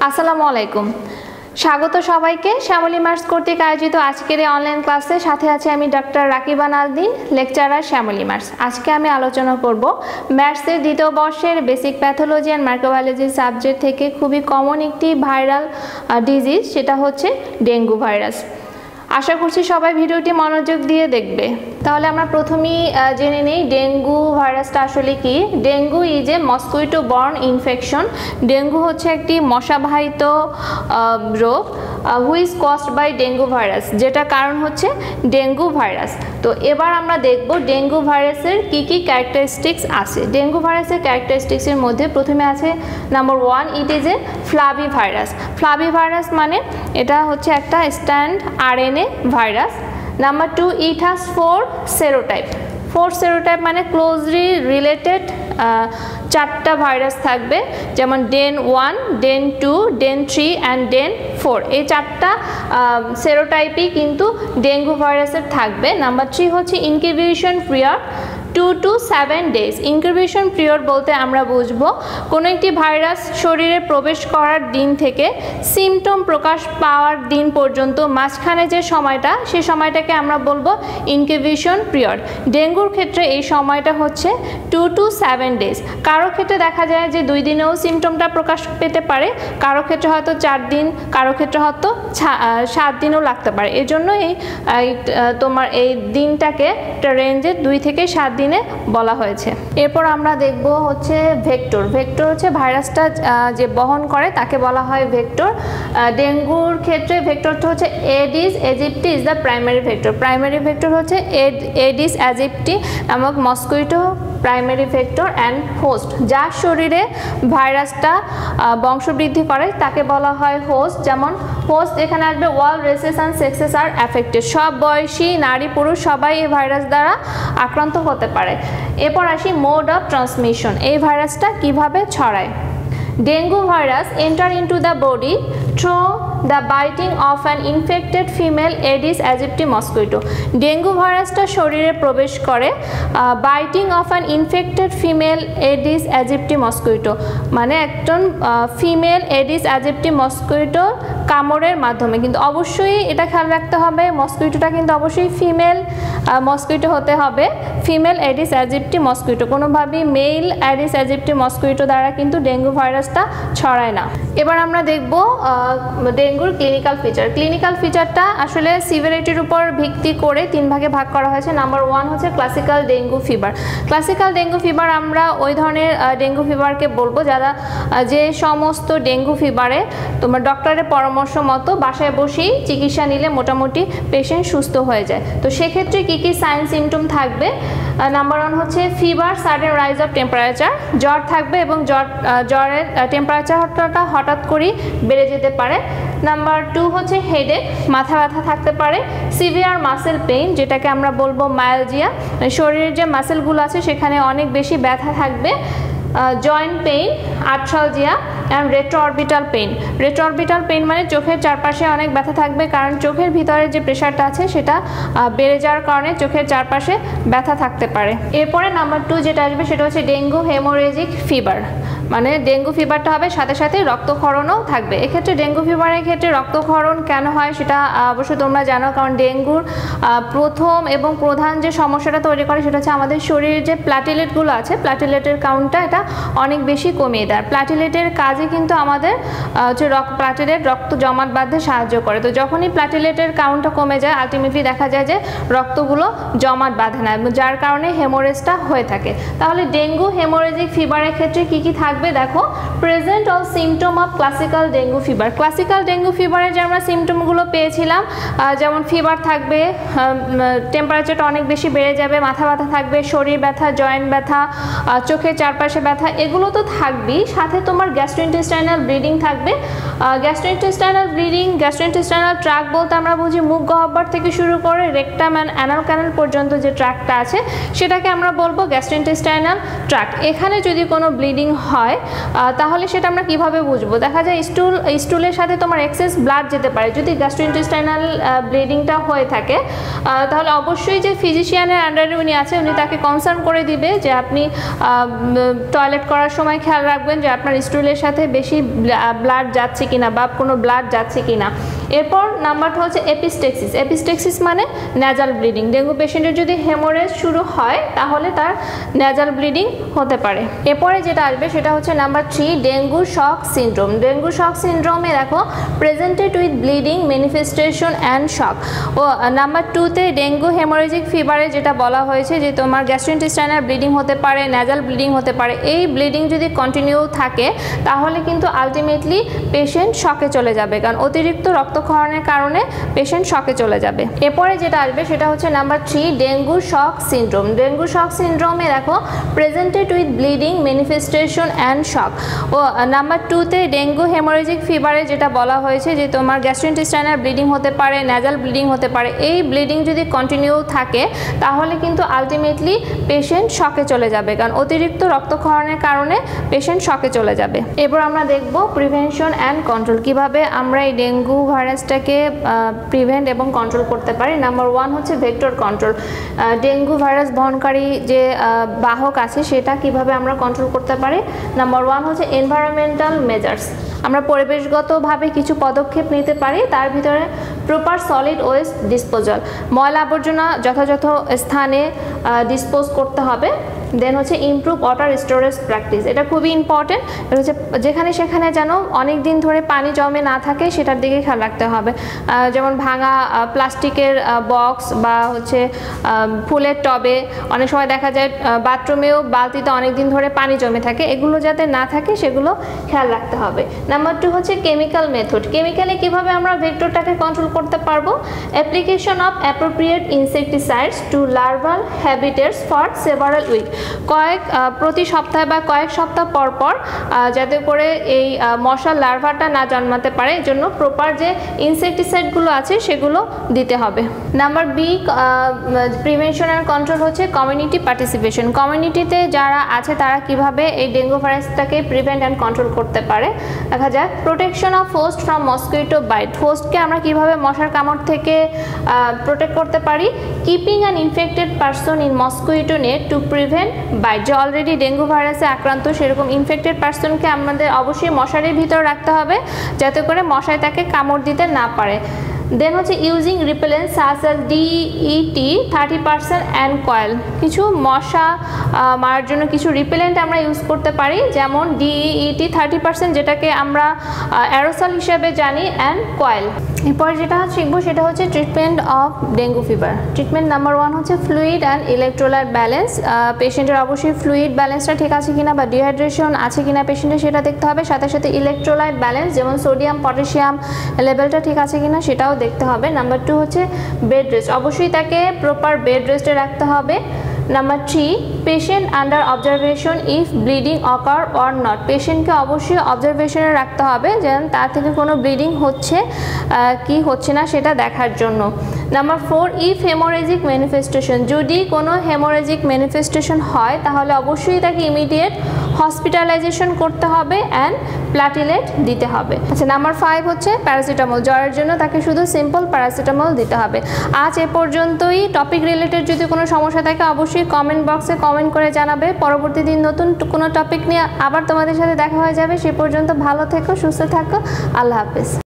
আসসালামু আলাইকুম। স্বাগত সবাইকে শ্যামলী ম্যাথস কর্তৃক আয়োজিত আজকের এই অনলাইন ক্লাসে। সাথে আছি আমি doctor Rakiba নাজদিন, lecturer Shyamoli maths. আজকে আমি আলোচনা করব ম্যাথসের দ্বিতীয় বর্ষের basic pathology and microbiology subject থেকে খুবই কমন একটি ভাইরাল ডিজিজ, সেটা হচ্ছে ডেঙ্গু ভাইরাস। আশা করছি সবাই ভিডিওটি মনোযোগ দিয়ে দেখবে। তাহলে আমরা প্রথমেই জেনে নিই ডেঙ্গু ভাইরাসটা আসলে কি। Dengue is a mosquito borne infection. Dengue হচ্ছে একটি মশাবাহিত রোগ which is caused by dengue virus, যেটা কারণ হচ্ছে ডেঙ্গু ভাইরাস। তো এবার আমরা দেখব ডেঙ্গু ভাইরাসের কি কি ক্যারেক্টারিস্টিক্স আছে। ডেঙ্গু ভাইরাসের ক্যারেক্টারিস্টিক্সের মধ্যে প্রথমে আছে number 1, it is a flavi virus. Flavi virus মানে এটা হচ্ছে একটা strand RNA virus. Number 2, it has 4 serotype. 4 serotype মানে ক্লোজলি রিলেটেড 4টা ভাইরাস থাকবে, যেমন ডেন 1, ডেন 2, ডেন 3 অ্যান্ড ডেন 4। এই 4টা সেরোটাইপই কিন্তু ডেঙ্গু ভাইরাসের থাকবে। নাম্বার 3 হচ্ছে incubation period 2 to 7 days। Incubation period বলতে আমরা বুঝবো কোনো একটি ভাইরাস শরীরে প্রবেশ করার দিন থেকে সিমটম প্রকাশ পাওয়ার দিন পর্যন্ত মাঝখানে যে সময়টা, সেই সময়টাকে আমরা বলবো ইনকিউবেশন পিরিয়ড। ডেঙ্গুর ক্ষেত্রে এই সময়টা হচ্ছে 2 to 7 days। কারো ক্ষেত্রে দেখা যায় যে 2 দিনেও সিমটমটা প্রকাশ পেতে পারে, কারো ক্ষেত্রে হয়তো 4 দিন, কারো ক্ষেত্রে হয়তো 7 দিনও লাগতে পারে। এজন্য তোমার এই দিনটাকে একটা রেঞ্জে 2 থেকে 7 দিনে বলা হয়েছে। এরপর আমরা দেখব হচ্ছে ভেক্টর। ভেক্টর হচ্ছে ভাইরাসটা যে বহন করে তাকে বলা হয় ভেক্টর। ডেঙ্গুর ক্ষেত্রে ভেক্টরটা হচ্ছে Aedes aegypti is the primary vector. Primary vector হচ্ছে এডিস এজিপ্টি এবং mosquito primary vector and host. যার শরীরে ভাইরাসটা বংশবৃদ্ধি করে তাকে বলা হয় হোস্ট। যেমন হোস্ট এখানে আসবে all races and sexes are affected. সব বয়সী নারী পুরুষ সবাই এই ভাইরাস দ্বারা আক্রান্ত হতে পারে। এরপর আসি মোড অফ ট্রান্সমিশন। এই ভাইরাসটা কিভাবে ছড়ায়। Dengue virus enter into the body through the biting of an infected female Aedes aegypti mosquito. Dengue ভাইরাসটা শরীরে প্রবেশ করে biting of an infected female Aedes aegypti mosquito, মানে একজন ফিমেল এডিস অ্যাজিপ্টি মস্কুইটো কামড়ের মাধ্যমে। কিন্তু অবশ্যই এটা খেয়াল রাখতে হবে, মস্কুইটোটা কিন্তু অবশ্যই ফিমেল মস্কুইটো হতে হবে, ফিমেল এডিস অ্যাজিপ্টি মস্কুইটো। কোনোভাবেই মেল এডিস অ্যাজিপ্টি মস্কুইটো দ্বারা কিন্তু ডেঙ্গু ভাইরাসটা ছড়ায় না। এবার আমরা দেখব ডেঙ্গুর ক্লিনিক্যাল ফিচার। ক্লিনিক্যাল ফিচারটা আসলে সিভিরিটির উপর ভিত্তি করে 3 ভাগে ভাগ করা হয়েছে। নাম্বার 1 হচ্ছে classical dengue fever. Classical dengue fever আমরা ওই ধরনের ডেঙ্গু ফিভারকে বলবো যারা যে সমস্ত ডেঙ্গু ফিভারে তোমার ডক্টরের পরামর্শ মতো বাসায় বসেই চিকিৎসা নিলে মোটামুটি পেশেন্ট সুস্থ হয়ে যায়। তো সেক্ষেত্রে কী কী সাইন সিমটম থাকবে। নাম্বার 1 হচ্ছে fever, sudden rise of temperature. জ্বর থাকবে এবং জ্বরের টেম্পারেচারটা হঠাৎ করেই বেড়ে যেতে পারে। নাম্বার 2 হচ্ছে হেডেক, মাথা ব্যথা থাকতে পারে। সিভিয়ার মাসেল পেইন, যেটাকে আমরা বলবো মায়ালজিয়া, শরীরের যে মাসেলগুলো আছে সেখানে অনেক বেশি ব্যথা থাকবে। Joint pain, arthralgia and retroorbital pain. Retroorbital pain মানে চোখের চারপাশে অনেক ব্যথা থাকবে, কারণ চোখের ভিতরে যে প্রেশারটা আছে সেটা বেড়ে যাওয়ার কারণে চোখের চারপাশে ব্যথা থাকতে পারে। এরপরে নাম্বার 2 যেটা আসবে সেটা হচ্ছে ডেঙ্গু হেমোরেজিক ফিভার, মানে ডেঙ্গু ফিভারটা হবে সাথে সাথে রক্তক্ষরণও থাকবে। এক্ষেত্রে ডেঙ্গু ফিভারের ক্ষেত্রে রক্তক্ষরণ কেন হয় সেটা অবশ্যই তোমরা জানো, কারণ ডেঙ্গুর প্রথম এবং প্রধান যে সমস্যাটা তৈরি করে সেটা হচ্ছে আমাদের শরীরের যে প্ল্যাটিলেটগুলো আছে, প্ল্যাটিলেটের কাউন্টটা এটা অনেক বেশি কমিয়ে দেয়। প্ল্যাটিলেটের কাজে কিন্তু আমাদের হচ্ছে প্ল্যাটিলেট রক্ত জমাট বাঁধতে সাহায্য করে। তো যখনই প্ল্যাটিলেটের কাউন্টটা কমে যায় আলটিমেটলি দেখা যায় যে রক্তগুলো জমাট বাঁধে না, যার কারণে হেমোরেজটা হয়ে থাকে। তাহলে ডেঙ্গু হেমোরেজিক ফিভারের ক্ষেত্রে কী কী থাকবে দেখো। Present all symptom of classical dengue fever. Classical dengue ফিভারের যে আমরা সিমটমগুলো পেয়েছিলাম, যেমন ফিভার থাকবে, টেম্পারেচারটা অনেক বেশি বেড়ে যাবে, মাথা ব্যথা থাকবে, শরীর ব্যথা, জয়েন্ট ব্যথা, চোখের চারপাশে ব্যথা, এগুলো তো থাকবেই। সাথে তোমার গ্যাস্ট্রোইন্টেস্টাইনাল ব্লিডিং থাকবে। গ্যাস্ট্রোইন্টেস্টাইনাল ব্লিডিং, গ্যাস্ট্রোইন্টেস্টাইনাল ট্র্যাক বলতে আমরা বুঝি মুখ গহ্বর থেকে শুরু করে রেকটাম অ্যান্ড অ্যানাল ক্যানাল পর্যন্ত যে ট্র্যাকটা আছে সেটাকে আমরা বলবো গ্যাস্ট্রোইন্টেস্টাইনাল ট্র্যাক। এখানে যদি কোনো ব্লিডিং হয় হয় তাহলে সেটা আমরা কিভাবে বুঝবো? দেখা যায় স্টুলের সাথে তোমার এক্সেস ব্লাড যেতে পারে। যদি গ্যাস্ট্রোইন্টেস্টাইনাল ব্লিডিংটা হয়ে থাকে তাহলে অবশ্যই যে ফিজিশিয়ানের আন্ডারে উনি আছে উনি তাকে কনসার্ন করে দিবে যে আপনি টয়লেট করার সময় খেয়াল রাখবেন যে আপনার স্টুলের সাথে বেশি ব্লাড যাচ্ছে কিনা বা কোনো ব্লাড যাচ্ছে কিনা। এরপর নাম্বারটা হচ্ছে এপিস্টেক্সিস। এপিস্টেক্সিস মানে ন্যাজাল ব্লিডিং। ডেঙ্গু পেশেন্টের যদি হেমোরেজ শুরু হয় তাহলে তার ন্যাজাল ব্লিডিং হতে পারে। এরপরে যেটা আসবে সেটা হচ্ছে number 3, dengue shock syndrome. Dengue shock সিনড্রোমে দেখো presented with bleeding manifestation and shock. ও নাম্বার 2তে ডেঙ্গু হেমোরেজিক ফিভারে যেটা বলা হয়েছে যে তোমার গ্যাস্ট্রোইন্টেস্টাইনাল ব্লিডিং হতে পারে, ন্যাজাল ব্লিডিং হতে পারে। এই ব্লিডিং যদি কন্টিনিউ থাকে তাহলে কিন্তু আলটিমেটলি পেশেন্ট শকে চলে যাবে, কারণ অতিরিক্ত রক্তক্ষরণের কারণে পেশেন্ট শকে চলে যাবে। এরপরে যেটা আসবে সেটা হচ্ছে number 3, dengue shock syndrome. Dengue shock সিনড্রোমে দেখো presented with bleeding manifestation and shock. ও নাম্বার 2তে ডেঙ্গু হেমোরেজিক ফিভারে যেটা বলা হয়েছে যে তোমার গ্যাস্ট্রোইন্টেস্টাইনাল ব্লিডিং হতে পারে, ন্যাজাল ব্লিডিং হতে পারে। এই ব্লিডিং যদি কন্টিনিউ থাকে তাহলে কিন্তু আলটিমেটলি পেশেন্ট শকে চলে যাবে, কারণ অতিরিক্ত রক্তক্ষরণের কারণে পেশেন্ট শকে চলে যাবে। এরপর আমরা দেখব প্রিভেনশন অ্যান্ড কন্ট্রোল, কিভাবে আমরা এই ডেঙ্গু ভাইরাসটাকে প্রিভেন্ট এবং কন্ট্রোল করতে পারি। নাম্বার 1 হচ্ছে ভেক্টর কন্ট্রোল। ডেঙ্গু ভাইরাস বহনকারী যে বাহক আছে সেটা কিভাবে আমরা কন্ট্রোল করতে পারি। নাম্বার 1 হচ্ছে এনভায়রনমেন্টাল মেজার্স। আমরা পরিবেশগতভাবে কিছু পদক্ষেপ নিতে পারি, তার ভিতরে প্রপার সলিড ওয়েস্ট ডিসপোজাল, ময়লা আবর্জনা যথাযথ স্থানে ডিসপোজ করতে হবে। দেন হচ্ছে ইমপ্রুভ ওয়াটার স্টোরেজ প্র্যাকটিস, এটা খুবই ইম্পর্টেন্ট। এটা হচ্ছে যেখানে সেখানে যেন অনেক দিন ধরে পানি জমে না থাকে সেটার দিকে খেয়াল রাখতে হবে। যেমন ভাঙা প্লাস্টিকের বক্স বা হচ্ছে ফুলের টবে, অনেক সময় দেখা যায় বাথরুমেও বালতিতে অনেক দিন ধরে পানি জমে থাকে, এগুলো যাতে না থাকে সেগুলো খেয়াল রাখতে হবে। নাম্বার 2 হচ্ছে কেমিক্যাল মেথড। কেমিক্যালি কিভাবে আমরা ভেক্টরটাকে কন্ট্রোল করতে পারবো। Application of appropriate insecticides to larval habitats for several week. প্রতি সপ্তাহে বা কয়েক সপ্তাহ পর পর যাতে করে এই মশার লার্ভাটা না জন্মাতে পারে এর জন্য প্রপার যে ইনসেক্টিসাইডগুলো আছে সেগুলো দিতে হবে। Number B prevention and control হচ্ছে কমিউনিটি পার্টিসিপেশন। কমিউনিটিতে যারা আছে তারা কিভাবে এই ডেঙ্গু ভাইরাসটাকে প্রিভেন্ট অ্যান্ড কন্ট্রোল করতে পারে। দেখা যাক protection of host from mosquito bite. হোস্টকে আমরা কিভাবে মশার কামড় থেকে প্রোটেক্ট করতে পারি। Keeping an infected person in mosquito net to prevent bite. যে অলরেডি ডেঙ্গু ভাইরাসে আক্রান্ত সেরকম ইনফেক্টেড পারসনকে আমাদের অবশ্যই মশারির ভিতর রাখতে হবে যাতে করে মশায় তাকে কামড় দিতে না পারে। দেন হচ্ছে using repellent such as DET 30% and coil. কিছু মশা মারার জন্য কিছু রিপেলেন্ট আমরা ইউজ করতে পারি, যেমন DET 30% যেটাকে আমরা অ্যারোসল হিসেবে জানি, অ্যান্ড কয়েল। এরপর যেটা শিখবো সেটা হচ্ছে treatment of dengue fever. Treatment number 1 হচ্ছে ফ্লুইড অ্যান্ড ইলেকট্রোলাইট ব্যালেন্স। পেশেন্টের অবশ্যই ফ্লুইড ব্যালেন্সটা ঠিক আছে কিনা বা ডিহাইড্রেশন আছে কিনা পেশেন্টের সেটা দেখতে হবে। সাথে সাথে ইলেকট্রোলাইট ব্যালেন্স যেমন সোডিয়াম পটাশিয়াম লেভেলটা ঠিক আছে কিনা সেটাও দেখতে হবে। নাম্বার 2 হচ্ছে বেড রেস্ট, অবশ্যই তাকে প্রপার বেড রেস্টে রাখতে হবে। Number 3 patient under observation if bleeding ochre or not. পেশেন্টকে অবশ্যই অবজারভেশনে রাখতে হবে যেন তার থেকে কোনো ব্লিডিং হচ্ছে কি হচ্ছে না সেটা দেখার জন্য। নাম্বার 4 ইফ হেমোরেজিক ম্যানিফেস্টেশন, যদি কোনো হেমোরেজিক ম্যানিফেস্টেশন হয় তাহলে অবশ্যই তাকে ইমিডিয়েট হসপিটালাইজেশন করতে হবে অ্যান্ড প্লাটিলেট দিতে হবে। আচ্ছা, নাম্বার 5 হচ্ছে প্যারাসিটামল। জ্বরের জন্য তাকে শুধু সিম্পল প্যারাসিটামল দিতে হবে। আজ এ পর্যন্তই। টপিক রিলেটেড যদি কোনো সমস্যা থাকে অবশ্যই কমেন্ট বক্সে কমেন্ট করে জানাবে। পরবর্তী দিন নতুন কোনো টপিক নিয়ে আবার তোমাদের সাথে দেখা হয়ে যাবে। সে পর্যন্ত ভালো থেকো, সুস্থ থাকো। আল্লাহ হাফেজ।